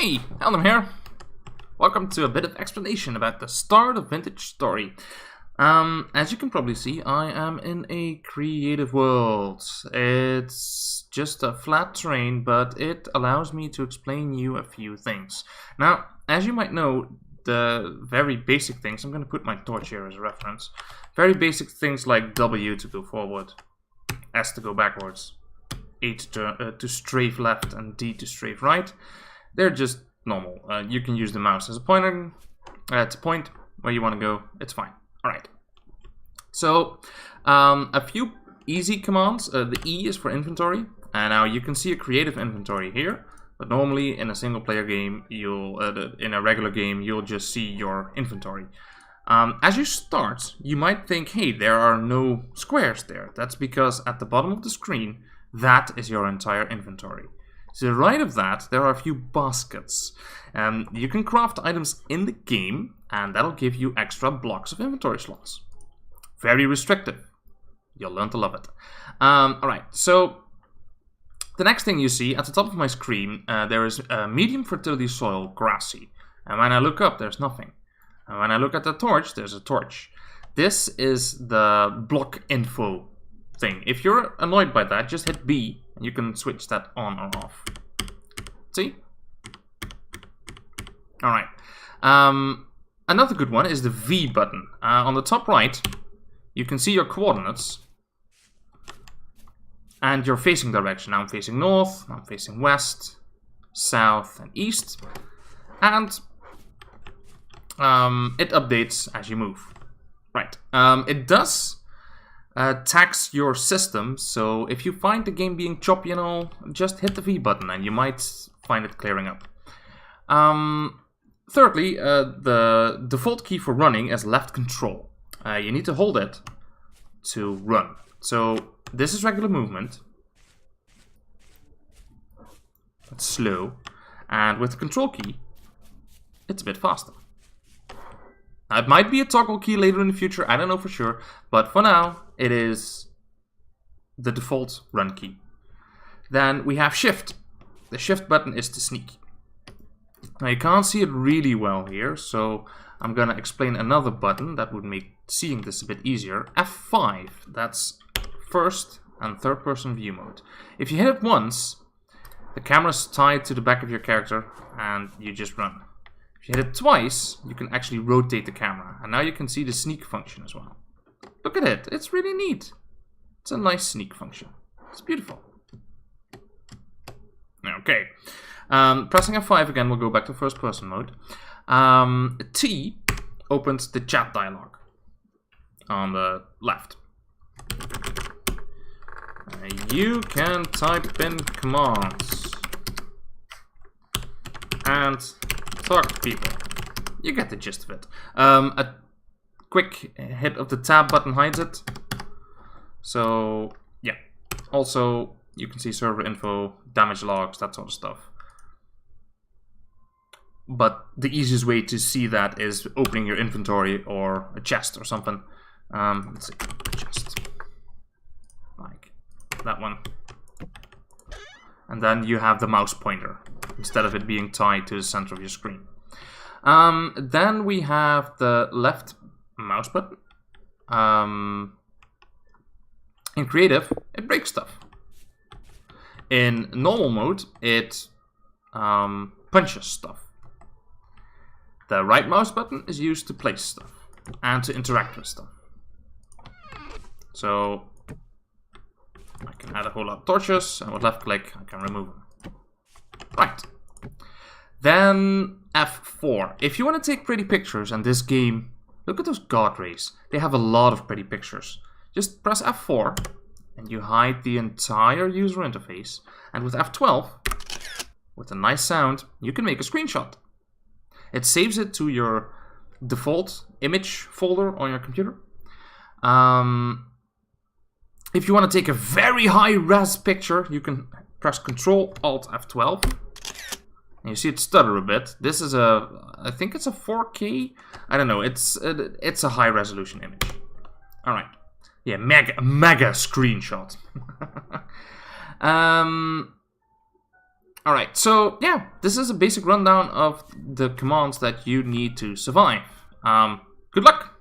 Hey, HelDM here. Welcome to a bit of explanation about the start of Vintage Story. As you can probably see, I am in a creative world. It's just a flat terrain, but it allows me to explain you a few things. Now, as you might know, the very basic things, I'm going to put my torch here as a reference. Very basic things like W to go forward, S to go backwards, A to strafe left, and D to strafe right. They're just normal. You can use the mouse as a pointer to point where you want to go. It's fine. All right. So a few easy commands. The E is for inventory. And now you can see a creative inventory here. But normally in a single player game, in a regular game, you'll just see your inventory. As you start, you might think, hey, there are no squares there. That's because at the bottom of the screen, that is your entire inventory. To the right of that, there are a few baskets. You can craft items in the game, and that'll give you extra blocks of inventory slots. Very restrictive. You'll learn to love it. Alright, so the next thing you see, at the top of my screen, there is a medium fertility soil, grassy. And when I look up, there's nothing. And when I look at the torch, there's a torch. This is the block info thing. If you're annoyed by that, just hit B and you can switch that on or off. See? Alright. Another good one is the V button. On the top right, you can see your coordinates and your facing direction. Now I'm facing north, I'm facing west, south, and east. And it updates as you move. Right. It does tax your system, so if you find the game being choppy and all, just hit the V button and you might find it clearing up. Thirdly, the default key for running is left control. You need to hold it to run. So this is regular movement. It's slow. And with the control key, it's a bit faster. Now, it might be a toggle key later in the future, I don't know for sure, but for now, it is the default run key. Then we have shift. The shift button is to sneak. Now you can't see it really well here, so I'm gonna explain another button that would make seeing this a bit easier. F5, that's first and third person view mode. If you hit it once, the camera's tied to the back of your character and you just run. If you hit it twice, you can actually rotate the camera. And now you can see the sneak function as well. Look at it. It's really neat. It's a nice sneak function. It's beautiful. Okay. Pressing F5 again, we'll go back to first person mode. T opens the chat dialog on the left. You can type in commands and talk to people. You get the gist of it. A quick hit of the tab button hides it. So, yeah. Also, you can see server info, damage logs, that sort of stuff. But the easiest way to see that is opening your inventory or a chest or something. Let's see, chest. Like that one. And then you have the mouse pointer, instead of it being tied to the center of your screen. Then we have the left mouse button. In creative, it breaks stuff. In normal mode, it punches stuff. The right mouse button is used to place stuff and to interact with stuff. So I can add a whole lot of torches, and with left click, I can remove them. Right. Then F4. If you want to take pretty pictures, and this game, look at those god rays. They have a lot of pretty pictures. Just press F4, and you hide the entire user interface. And with F12, with a nice sound, you can make a screenshot. It saves it to your default image folder on your computer. If you want to take a very high-res picture, you can press Ctrl Alt F12. And you see it stutter a bit. This is I think it's a 4K. I don't know. It's a high-resolution image. All right. Yeah, mega screenshot. Alright, so yeah, this is a basic rundown of the commands that you need to survive. Good luck!